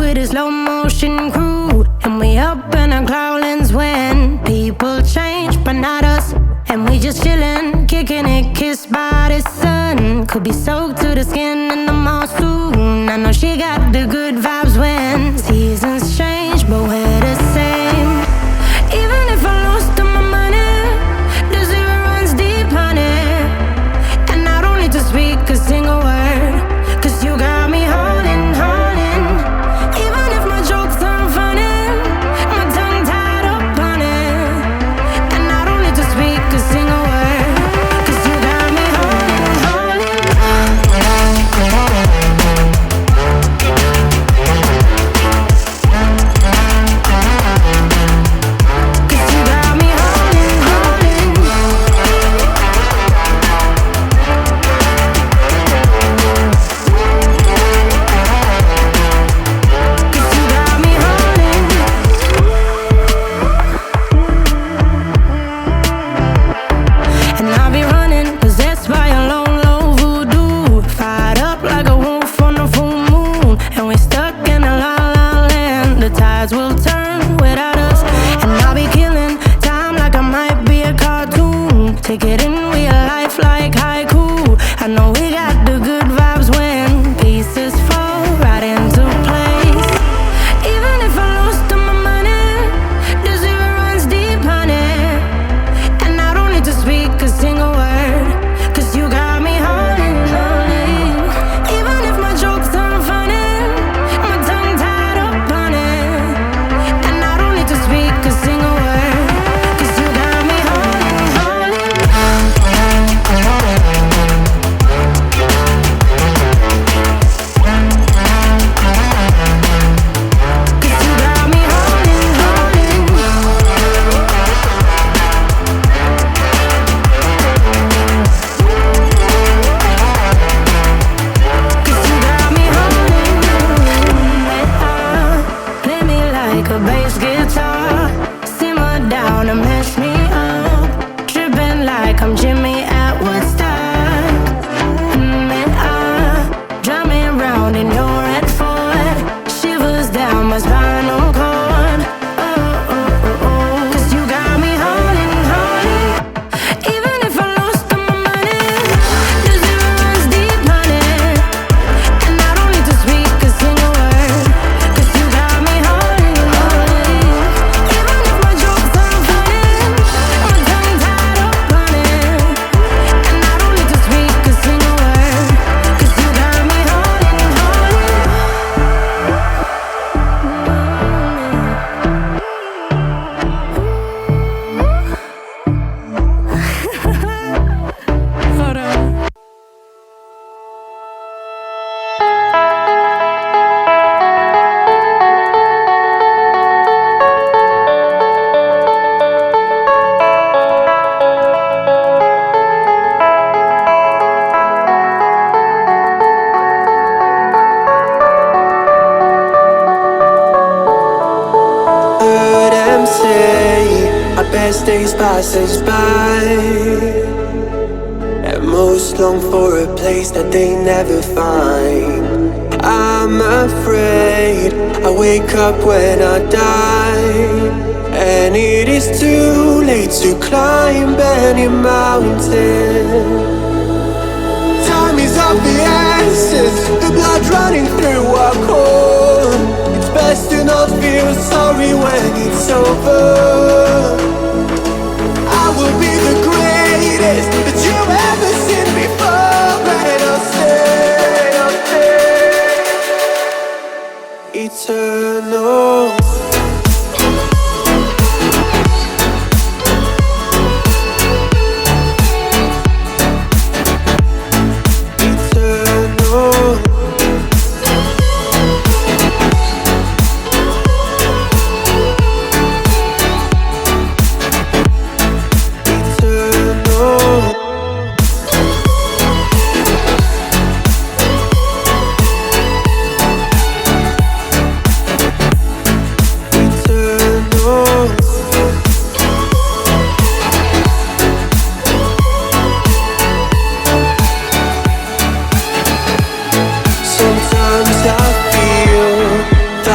with a slow motion crew. And we up in our growlings when people change, but not us. And we just chillin', kicking it, kissed by the sun. Could be soaked to the skin in the mall soon. I know she got the good vibes when seasons change, but we're the same. Even if I lost all my money, the zero runs deep, honey. And I don't need to speak a single word, 'cause you got me holding, holding. Even if my jokes aren't funny, my tongue tied up on it. And I don't need to speak a single word, 'cause you got me holding, holding. Will turn without us, and I'll be killing time like I might be a cartoon. Take it in real life like haiku. I know we got the good vibes when pieces fall right into place. Even if I lost all my money, the zero runs deep, honey. And I don't need to speak a single word, 'cause you got me holding, holding. Even if my jokes aren't funny, my tongue tied up on it. To speak a single word, 'cause you got me holding, holding. 'Cause you got me holding, holding. 'Cause you got me holding. Play me like a bass guitar, simmer down and mash me up, tripping like I'm Jimmy at Woodstock. And drive me around in your red Ford, shivers down my spinal cord. Oh, oh, oh, oh. 'Cause you got me holding, holding. Even if I lost all my money, the zero runs deep, honey. And I don't need to speak a single word, 'cause you got me holding, holding. Even if my jokes aren't funny, my tongue tied up on it. And I don't need to speak a single word, 'cause you got me holding, holding. Hold on. Heard them say our best days pass us by, and most long for a place that they never find. I'm afraid I wake up when I die, and it is too late to climb any mountain. Time is of the essence, the blood running through our core. It's best to not feel sorry when it's over. I will be the greatest that you've ever seen before, and I'll stay eternal.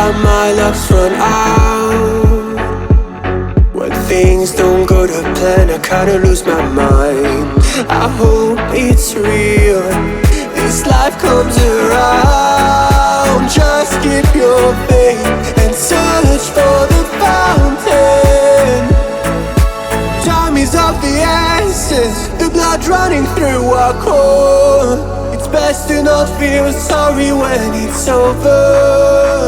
that my luck's run out. When things don't go to plan, I kinda lose my mind. I hope it's real, this life comes around. Just keep your faith and search for the fountain. Time is of the essence, the blood running through our core. It's best to not feel sorry when it's over.